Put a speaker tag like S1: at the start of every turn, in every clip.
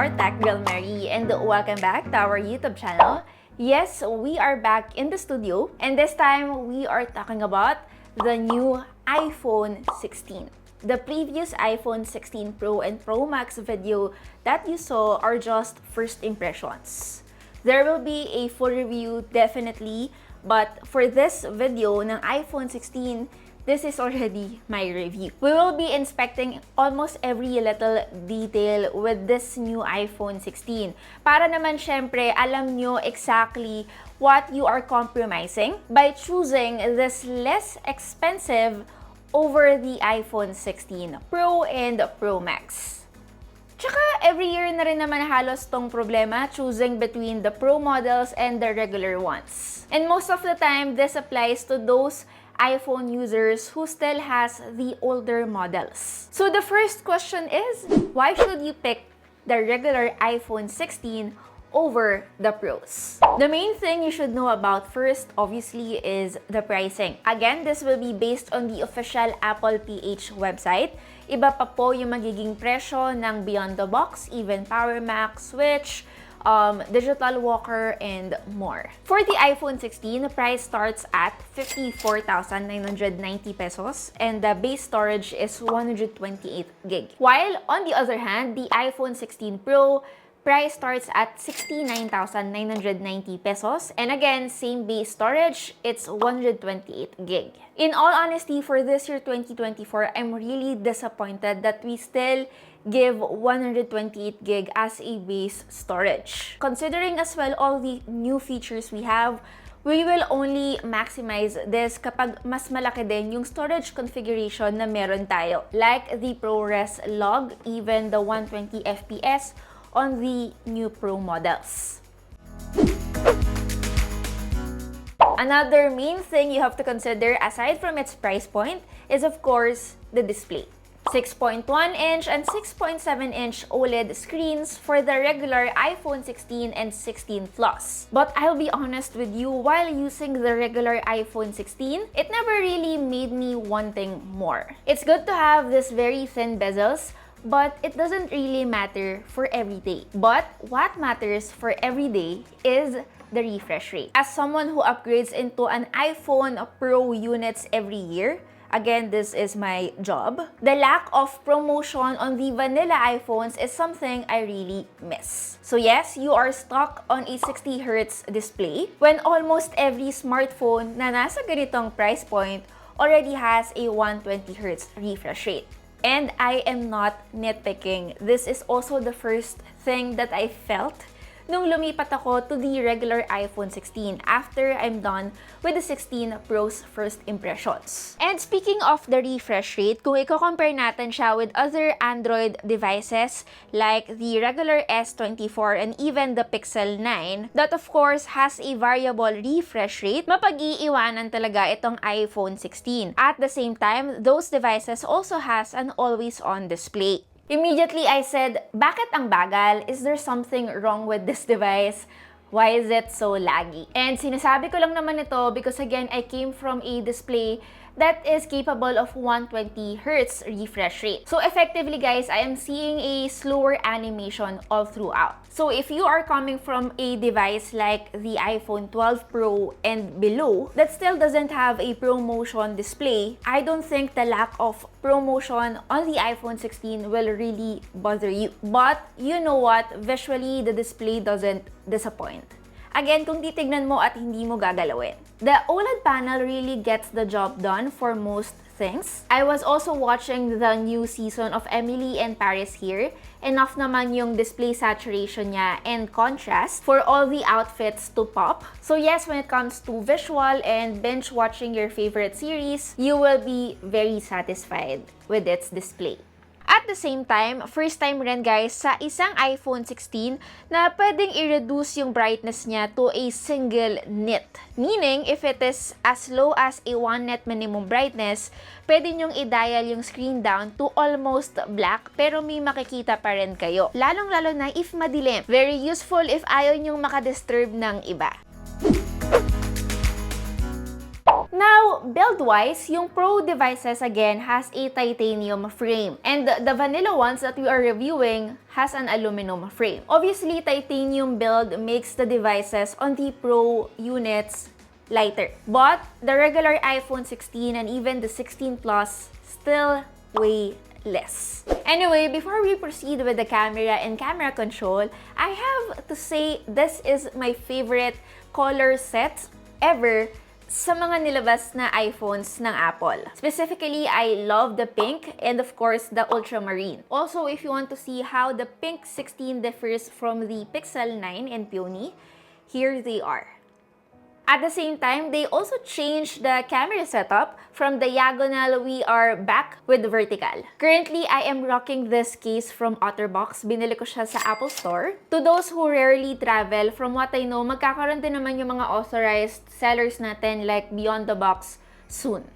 S1: your tech girl Mary, and welcome back to our YouTube channel. Yes, we are back in the studio, and this time we are talking about the new iPhone 16. The previous iPhone 16 Pro and Pro Max video that you saw are just first impressions. There will be a full review definitely, but for this video ng iPhone 16, this is already my review. We will be inspecting almost every little detail with this new iPhone 16. Para naman syempre, alam nyo exactly what you are compromising by choosing this less expensive over the iPhone 16 Pro and Pro Max. Tsaka every year na rin naman halos tong problema choosing between the Pro models and the regular ones. And most of the time, this applies to those iPhone users who still has the older models. So the first question is, why should you pick the regular iPhone 16 over the Pros? The main thing you should know about first, obviously, is the pricing. Again, this will be based on the official Apple PH website. Iba pa po yung magiging presyo ng Beyond the Box, even Power Mac, Switch, digital walker, and more. For the iPhone 16, the price starts at 54,990 pesos and the base storage is 128 gig. While on the other hand, the iPhone 16 Pro price starts at 69,990 pesos and again, same base storage, it's 128 gig. In all honesty, for this year 2024, I'm really disappointed that we still give 128 gig as a base storage. Considering as well all the new features we have, we will only maximize this kapag mas malaki din yung storage configuration na meron tayo, like the ProRes log, even the 120 FPS on the new Pro models. Another main thing you have to consider aside from its price point is of course the display. 6.1-inch and 6.7-inch OLED screens for the regular iPhone 16 and 16 Plus. But I'll be honest with you, while using the regular iPhone 16, it never really made me wanting more. It's good to have this very thin bezels, but it doesn't really matter for every day. But what matters for every day is the refresh rate. As someone who upgrades into an iPhone Pro units every year, again, this is my job, the lack of promotion on the vanilla iPhones is something I really miss. So yes, you are stuck on a 60Hz display when almost every smartphone na nasa ganitong price point already has a 120Hz refresh rate. And I am not nitpicking. This is also the first thing that I felt nung lumipat ako to the regular iPhone 16 after I'm done with the 16 Pro's first impressions. And speaking of the refresh rate, kung i-compare natin siya with other Android devices like the regular S24 and even the Pixel 9, that of course has a variable refresh rate, mapag-iiwanan talaga itong iPhone 16. At the same time, those devices also has an always-on display. Immediately, I said, bakit ang bagal? Is there something wrong with this device? Why is it so laggy? And sinasabi ko lang naman ito because again, I came from a display that is capable of 120Hz refresh rate. So effectively guys, I am seeing a slower animation all throughout. So if you are coming from a device like the iPhone 12 Pro and below that still doesn't have a ProMotion display, I don't think the lack of ProMotion on the iPhone 16 will really bother you. But you know what? Visually, the display doesn't disappoint. Again, kung titignan mo at hindi mo gagalawin. The OLED panel really gets the job done for most things. I was also watching the new season of Emily in Paris here. Enough naman yung display saturation niya and contrast for all the outfits to pop. So yes, when it comes to visual and binge watching your favorite series, you will be very satisfied with its display. At the same time, first time rin guys sa isang iPhone 16 na pwedeng i-reduce yung brightness niya to a single nit. Meaning, if it is as low as a 1 nit minimum brightness, pwede nyong i-dial yung screen down to almost black pero may makikita pa rin kayo. Lalong-lalo na if madilim. Very useful if ayaw nyong makadisturb ng iba. Now, build-wise, yung Pro devices again has a titanium frame. And the vanilla ones that we are reviewing has an aluminum frame. Obviously, titanium build makes the devices on the Pro units lighter. But the regular iPhone 16 and even the 16 Plus still weigh less. Anyway, before we proceed with the camera and camera control, I have to say this is my favorite color set ever sa mga nilabas na iPhones ng Apple. Specifically, I love the pink and of course the ultramarine. Also, if you want to see how the pink 16 differs from the Pixel 9 and Peony, here they are. At the same time, they also changed the camera setup. From diagonal, we are back with vertical. Currently, I am rocking this case from OtterBox. Binili ko siya sa Apple Store. To those who rarely travel, from what I know, magkakaroon din naman yung mga authorized sellers natin like Beyond the Box soon.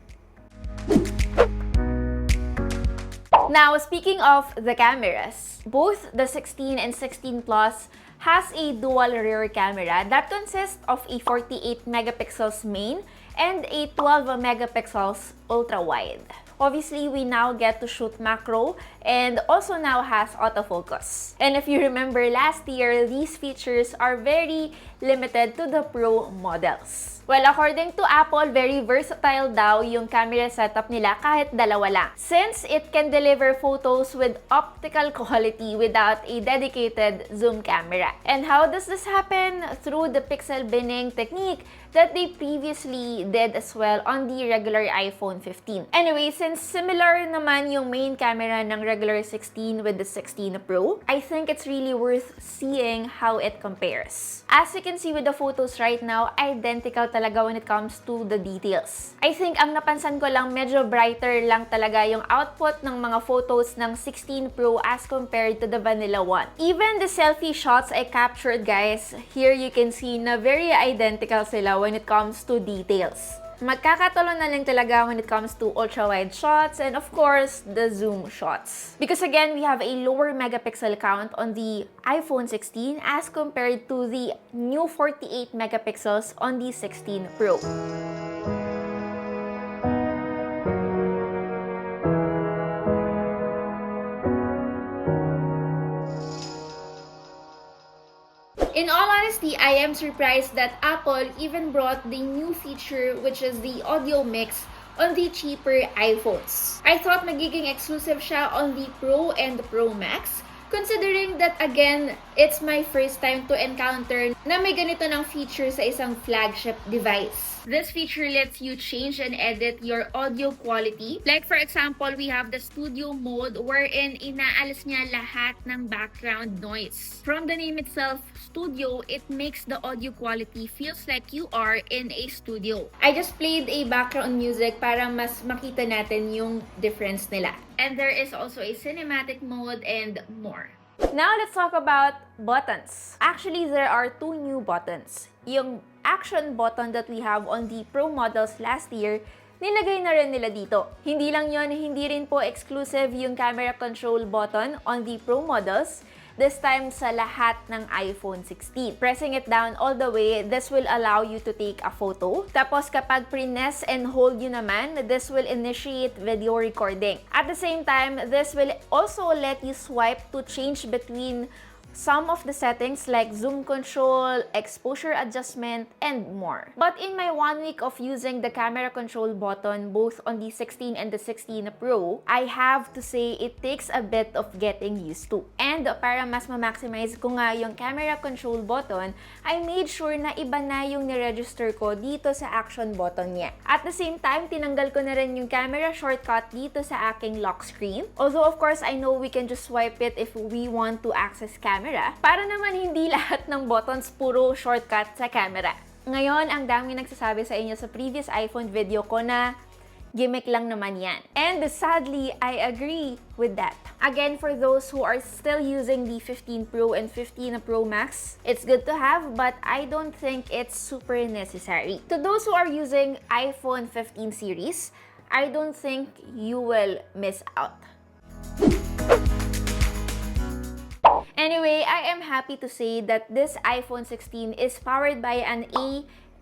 S1: Now, speaking of the cameras, both the 16 and 16 Plus has a dual rear camera that consists of a 48 megapixels main and a 12 megapixels ultra-wide. Obviously, we now get to shoot macro and also now has autofocus. And if you remember last year, these features are very limited to the Pro models. Well, according to Apple, very versatile daw yung camera setup nila kahit dalawa lang. Since it can deliver photos with optical quality without a dedicated zoom camera. And how does this happen? Through the pixel binning technique that they previously did as well on the regular iPhone 15. Anyway, since similar naman yung main camera ng regular 16 with the 16 Pro, I think it's really worth seeing how it compares. As you can see with the photos right now, identical talaga when it comes to the details. I think ang napansan ko lang, medyo brighter lang talaga yung output ng mga photos ng 16 Pro as compared to the vanilla one. Even the selfie shots I captured, guys, here you can see na very identical sila when it comes to details. Magkakatalo na lang talaga when it comes to ultra-wide shots and of course, the zoom shots. Because again, we have a lower megapixel count on the iPhone 16 as compared to the new 48 megapixels on the 16 Pro. In all honesty, I am surprised that Apple even brought the new feature which is the audio mix on the cheaper iPhones. I thought magiging exclusive siya on the Pro and the Pro Max, considering that again, it's my first time to encounter na may ganito ng feature sa isang flagship device. This feature lets you change and edit your audio quality. Like for example, we have the studio mode wherein inaalis niya lahat ng background noise. From the name itself, studio, it makes the audio quality feels like you are in a studio. I just played a background music para mas makita natin yung difference nila. And there is also a cinematic mode and more. Now, let's talk about buttons. Actually, there are two new buttons. Yung action button that we have on the Pro models last year, nilagay na rin nila dito. Hindi lang yon, hindi rin po exclusive yung camera control button on the Pro models. This time sa lahat ng iPhone 16. Pressing it down all the way, this will allow you to take a photo. Tapos kapag press and hold you naman, this will initiate video recording. At the same time, this will also let you swipe to change between some of the settings like zoom control, exposure adjustment, and more. But in my 1 week of using the camera control button both on the 16 and the 16 Pro, I have to say it takes a bit of getting used to. And para mas ma-maximize ko nga yung camera control button, I made sure na iba na yung niregister ko dito sa action button niya. At the same time, tinanggal ko na rin yung camera shortcut dito sa aking lock screen. Although of course, I know we can just swipe it if we want to access camera. Para naman hindi lahat ng buttons puro shortcut sa camera. Ngayon, ang dami nagsasabi sa inyo sa previous iPhone video ko na gimmick lang naman yan. And sadly, I agree with that. Again, for those who are still using the 15 Pro and 15 Pro Max, it's good to have, but I don't think it's super necessary. To those who are using iPhone 15 series, I don't think you will miss out. Anyway, I am happy to say that this iPhone 16 is powered by an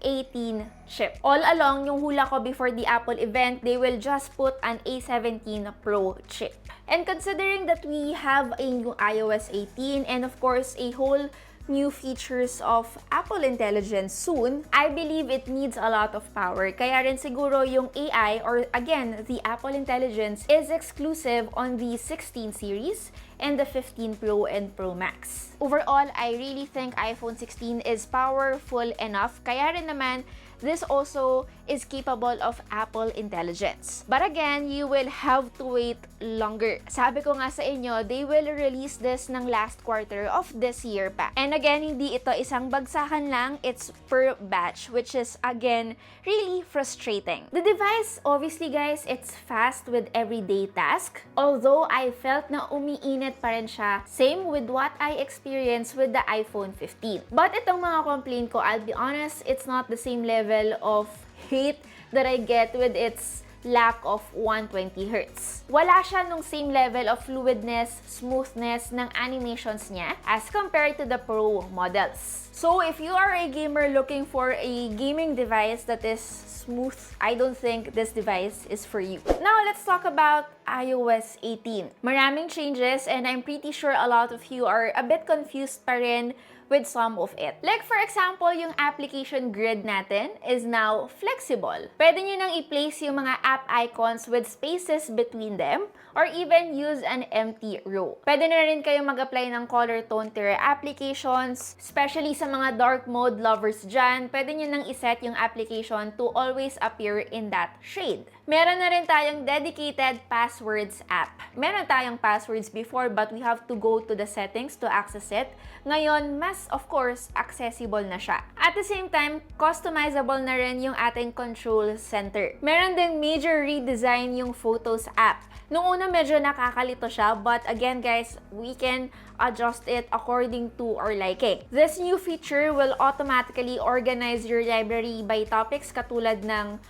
S1: A18 chip. All along, yung hula ko before the Apple event, they will just put an A17 Pro chip. And considering that we have a new iOS 18 and of course a whole new features of Apple Intelligence soon, I believe it needs a lot of power. Kaya rin siguro yung AI, or again, the Apple Intelligence, is exclusive on the 16 series and the 15 Pro and Pro Max. Overall, I really think iPhone 16 is powerful enough. Kaya rin naman, this also is capable of Apple Intelligence. But again, you will have to wait longer. Sabi ko nga sa inyo, they will release this ng last quarter of this year pa. And again, hindi ito isang bagsakan lang, it's per batch, which is again, really frustrating. The device, obviously guys, it's fast with everyday task. Although I felt na umiinit pa rin siya, same with what I experienced with the iPhone 15. But itong mga complaint ko, I'll be honest, it's not the same level of hate that I get with its lack of 120 Hz. Wala siya nung same level of fluidness, smoothness ng animations niya as compared to the Pro models. So if you are a gamer looking for a gaming device that is smooth, I don't think this device is for you. Now let's talk about iOS 18. Maraming changes and I'm pretty sure a lot of you are a bit confused pa rin with some of it. Like for example, yung application grid natin is now flexible. Pwede nyo nang i-place yung mga app icons with spaces between them or even use an empty row. Pwede na rin kayo mag-apply ng color tone to your applications, especially sa mga dark mode lovers dyan. Pwede nyo nang iset yung application to always appear in that shade. Meron na rin tayong dedicated passwords app. Meron tayong passwords before but we have to go to the settings to access it. Ngayon, mas of course, accessible na siya. At the same time, customizable na rin yung ating control center. Meron din major redesign yung Photos app. Nung una medyo nakakalito siya, but again guys, we can adjust it according to our liking. This new feature will automatically organize your library by topics katulad ng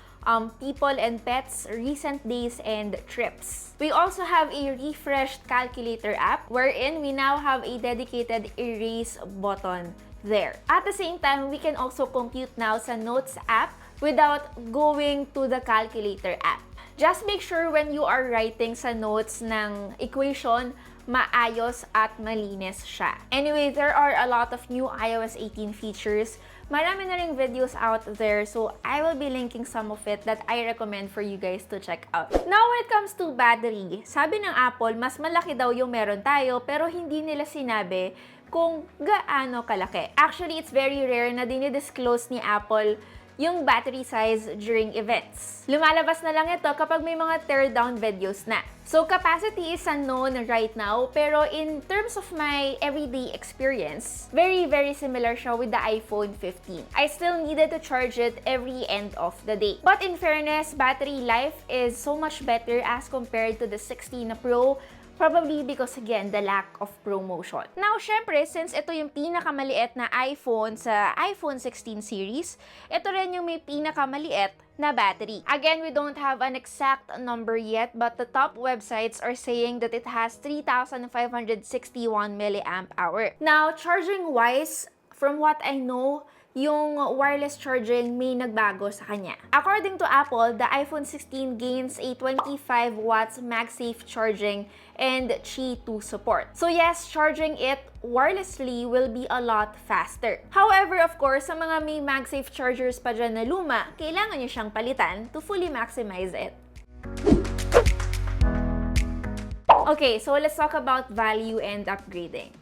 S1: people and pets, recent days, and trips. We also have a refreshed calculator app wherein we now have a dedicated erase button there. At the same time, we can also compute now sa Notes app without going to the calculator app. Just make sure when you are writing sa notes ng equation, maayos at malinis siya. Anyway, there are a lot of new iOS 18 features. Marami na ring videos out there, so I will be linking some of it that I recommend for you guys to check out. Now, when it comes to battery, sabi ng Apple, mas malaki daw yung meron tayo, pero hindi nila sinabi kung gaano kalaki. Actually, it's very rare na dinidisclose ni Apple yung battery size during events. Lumalabas na lang ito kapag may mga teardown videos na. So, capacity is unknown right now, pero in terms of my everyday experience, very similar siya with the iPhone 15. I still needed to charge it every end of the day. But in fairness, battery life is so much better as compared to the 16 Pro, probably because, again, the lack of promotion. Now, syempre, since ito yung pinakamaliit na iPhone sa iPhone 16 series, ito rin yung may pinakamaliit na battery. Again, we don't have an exact number yet, but the top websites are saying that it has 3,561 mAh. Now, charging-wise, from what I know, yung wireless charging may nagbago sa kanya. According to Apple, the iPhone 16 gains a 25 watts MagSafe charging and Qi 2 support. So yes, charging it wirelessly will be a lot faster. However, of course, sa mga may MagSafe chargers pa dyan na luma, kailangan nyo siyang palitan to fully maximize it. Okay, so let's talk about value and upgrading.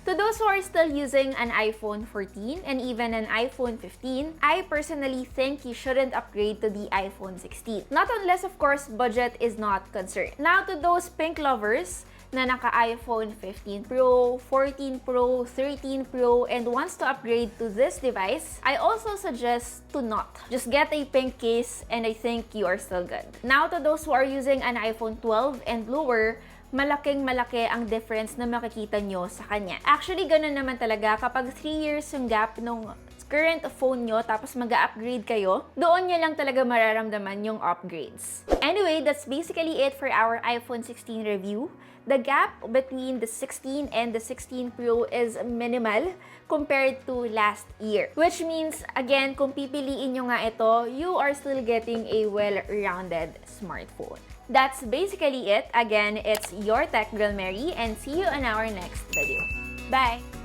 S1: To those who are still using an iPhone 14 and even an iPhone 15, I personally think you shouldn't upgrade to the iPhone 16. Not unless, of course, budget is not concerned. Now, to those pink lovers na naka-iPhone 15 Pro, 14 Pro, 13 Pro, and wants to upgrade to this device, I also suggest to not. Just get a pink case and I think you are still good. Now, to those who are using an iPhone 12 and lower, malaking-malaki ang difference na makikita nyo sa kanya. Actually, ganun naman talaga kapag 3 years yung gap nung current phone nyo tapos mag-upgrade kayo, doon nyo lang talaga mararamdaman yung upgrades. Anyway, that's basically it for our iPhone 16 review. The gap between the 16 and the 16 Pro is minimal compared to last year. Which means, again, kung pipiliin nyo nga ito, you are still getting a well-rounded smartphone. That's basically it. Again, it's your Tech Girl Mary, and see you in our next video. Bye!